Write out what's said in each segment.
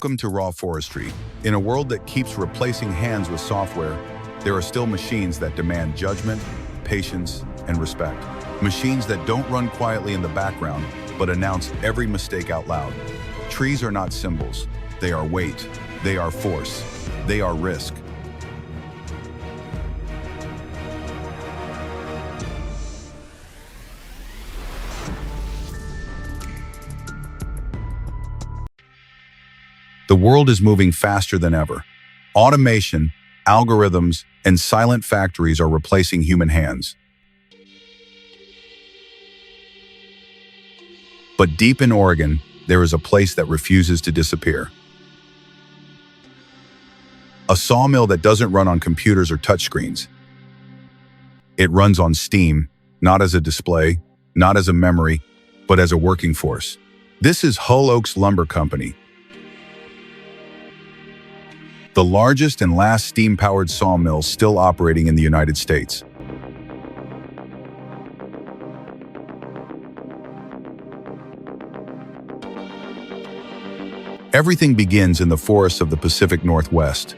Welcome to Raw Forestry. In a world that keeps replacing hands with software, there are still machines that demand judgment, patience, and respect. Machines that don't run quietly in the background, but announce every mistake out loud. Trees are not symbols. They are weight. They are force. They are risk. The world is moving faster than ever. Automation, algorithms, and silent factories are replacing human hands. But deep in Oregon, there is a place that refuses to disappear. A sawmill that doesn't run on computers or touchscreens. It runs on steam, not as a display, not as a memory, but as a working force. This is Hull Oaks Lumber Company, the largest and last steam-powered sawmill still operating in the United States. Everything begins in the forests of the Pacific Northwest.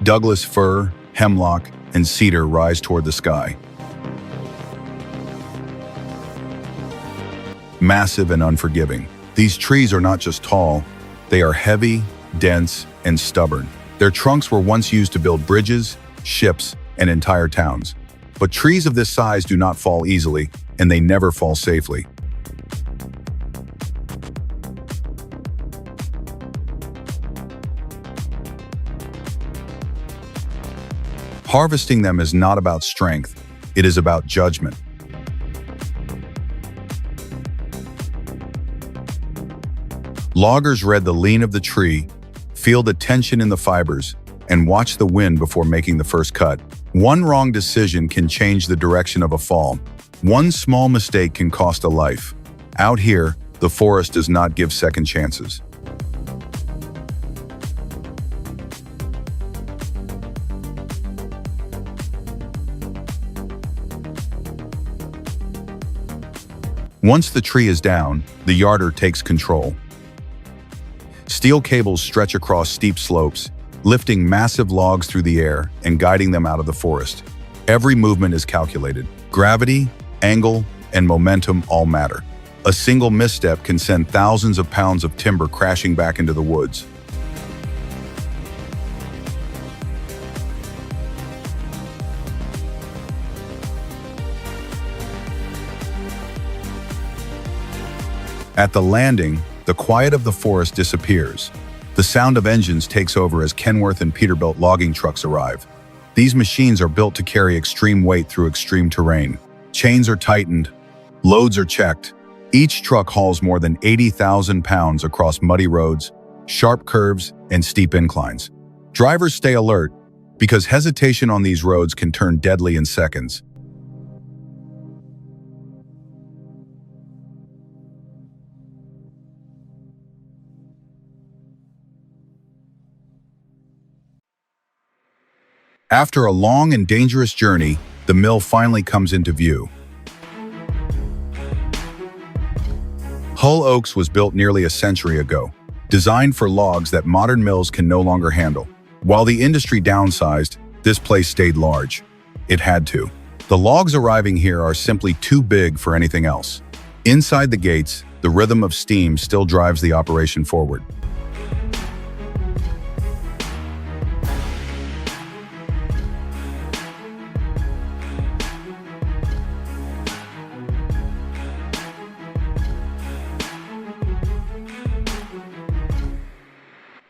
Douglas fir, hemlock, and cedar rise toward the sky. Massive and unforgiving. These trees are not just tall, they are heavy, dense, and stubborn. Their trunks were once used to build bridges, ships, and entire towns. But trees of this size do not fall easily, and they never fall safely. Harvesting them is not about strength, it is about judgment. Loggers read the lean of the tree, feel the tension in the fibers, and watch the wind before making the first cut. One wrong decision can change the direction of a fall. One small mistake can cost a life. Out here, the forest does not give second chances. Once the tree is down, the yarder takes control. Steel cables stretch across steep slopes, lifting massive logs through the air and guiding them out of the forest. Every movement is calculated. Gravity, angle, and momentum all matter. A single misstep can send thousands of pounds of timber crashing back into the woods. At the landing, the quiet of the forest disappears. The sound of engines takes over as Kenworth and Peterbilt logging trucks arrive. These machines are built to carry extreme weight through extreme terrain. Chains are tightened, loads are checked. Each truck hauls more than 80,000 pounds across muddy roads, sharp curves, and steep inclines. Drivers stay alert because hesitation on these roads can turn deadly in seconds. After a long and dangerous journey, the mill finally comes into view. Hull Oaks was built nearly a century ago, designed for logs that modern mills can no longer handle. While the industry downsized, this place stayed large. It had to. The logs arriving here are simply too big for anything else. Inside the gates, the rhythm of steam still drives the operation forward.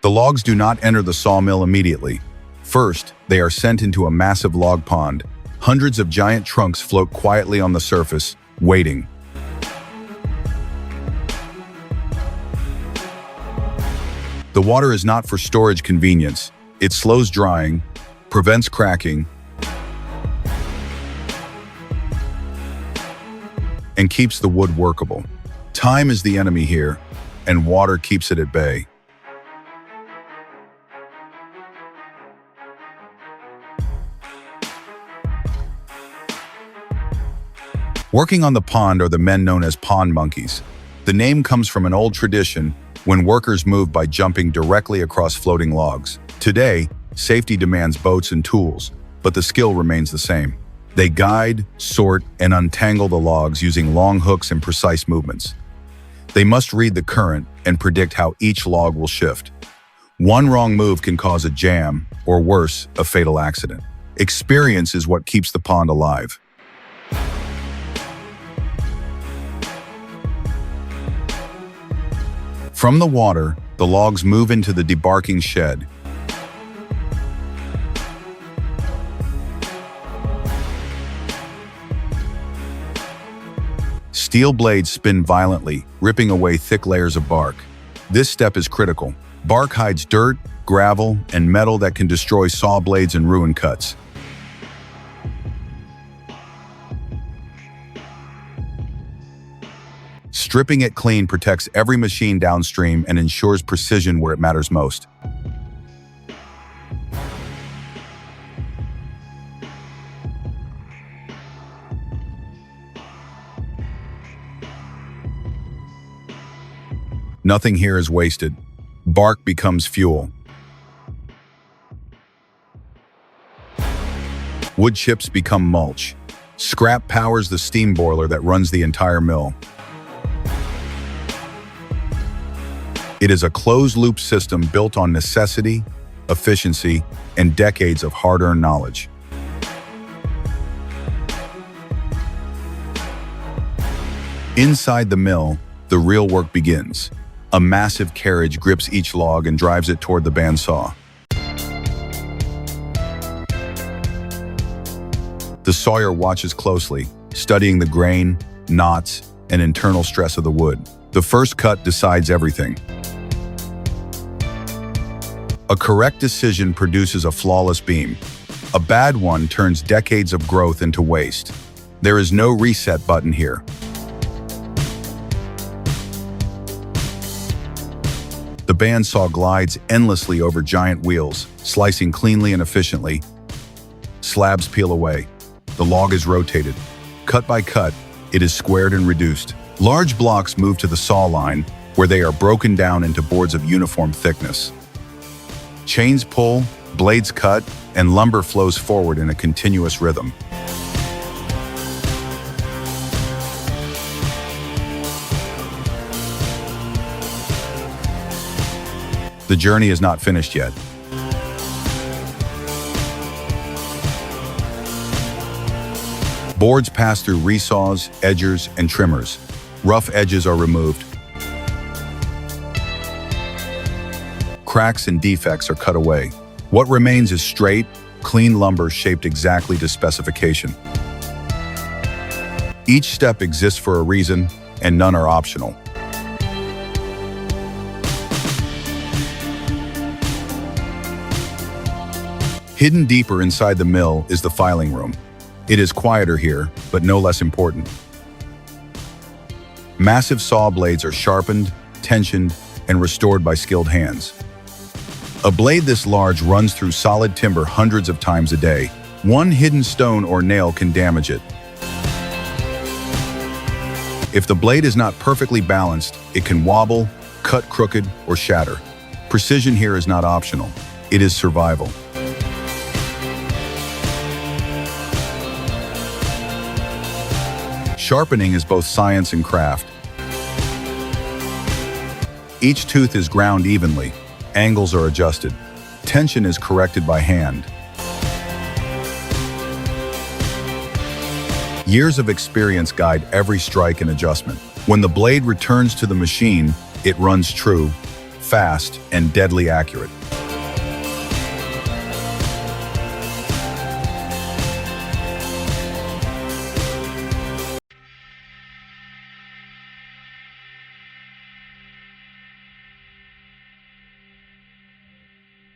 The logs do not enter the sawmill immediately. First, they are sent into a massive log pond. Hundreds of giant trunks float quietly on the surface, waiting. The water is not for storage convenience. It slows drying, prevents cracking, and keeps the wood workable. Time is the enemy here, and water keeps it at bay. Working on the pond are the men known as pond monkeys. The name comes from an old tradition when workers moved by jumping directly across floating logs. Today, safety demands boats and tools, but the skill remains the same. They guide, sort, and untangle the logs using long hooks and precise movements. They must read the current and predict how each log will shift. One wrong move can cause a jam, or worse, a fatal accident. Experience is what keeps the pond alive. From the water, the logs move into the debarking shed. Steel blades spin violently, ripping away thick layers of bark. This step is critical. Bark hides dirt, gravel, and metal that can destroy saw blades and ruin cuts. Stripping it clean protects every machine downstream and ensures precision where it matters most. Nothing here is wasted. Bark becomes fuel. Wood chips become mulch. Scrap powers the steam boiler that runs the entire mill. It is a closed-loop system built on necessity, efficiency, and decades of hard-earned knowledge. Inside the mill, the real work begins. A massive carriage grips each log and drives it toward the bandsaw. The sawyer watches closely, studying the grain, knots, and internal stress of the wood. The first cut decides everything. A correct decision produces a flawless beam. A bad one turns decades of growth into waste. There is no reset button here. The bandsaw glides endlessly over giant wheels, slicing cleanly and efficiently. Slabs peel away. The log is rotated. Cut by cut, it is squared and reduced. Large blocks move to the saw line, where they are broken down into boards of uniform thickness. Chains pull, blades cut, and lumber flows forward in a continuous rhythm. The journey is not finished yet. Boards pass through resaws, edgers, and trimmers. Rough edges are removed. Cracks and defects are cut away. What remains is straight, clean lumber shaped exactly to specification. Each step exists for a reason, and none are optional. Hidden deeper inside the mill is the filing room. It is quieter here, but no less important. Massive saw blades are sharpened, tensioned, and restored by skilled hands. A blade this large runs through solid timber hundreds of times a day. One hidden stone or nail can damage it. If the blade is not perfectly balanced, it can wobble, cut crooked, or shatter. Precision here is not optional. It is survival. Sharpening is both science and craft. Each tooth is ground evenly. Angles are adjusted. Tension is corrected by hand. Years of experience guide every strike and adjustment. When the blade returns to the machine, it runs true, fast, and deadly accurate.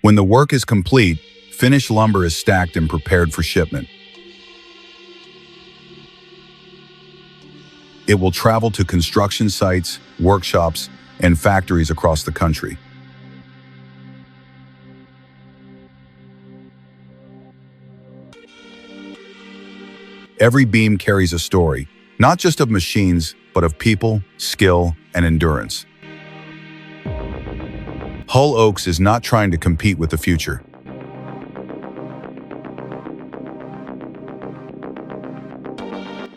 When the work is complete, finished lumber is stacked and prepared for shipment. It will travel to construction sites, workshops, and factories across the country. Every beam carries a story, Not just of machines, but of people, skill, and endurance. Hull Oaks is not trying to compete with the future.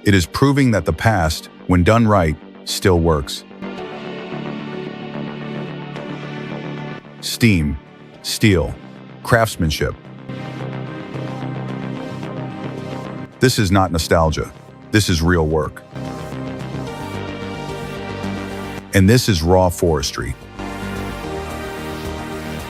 It is proving that the past, when done right, still works. Steam, steel, craftsmanship. This is not nostalgia. This is real work. And this is raw forestry.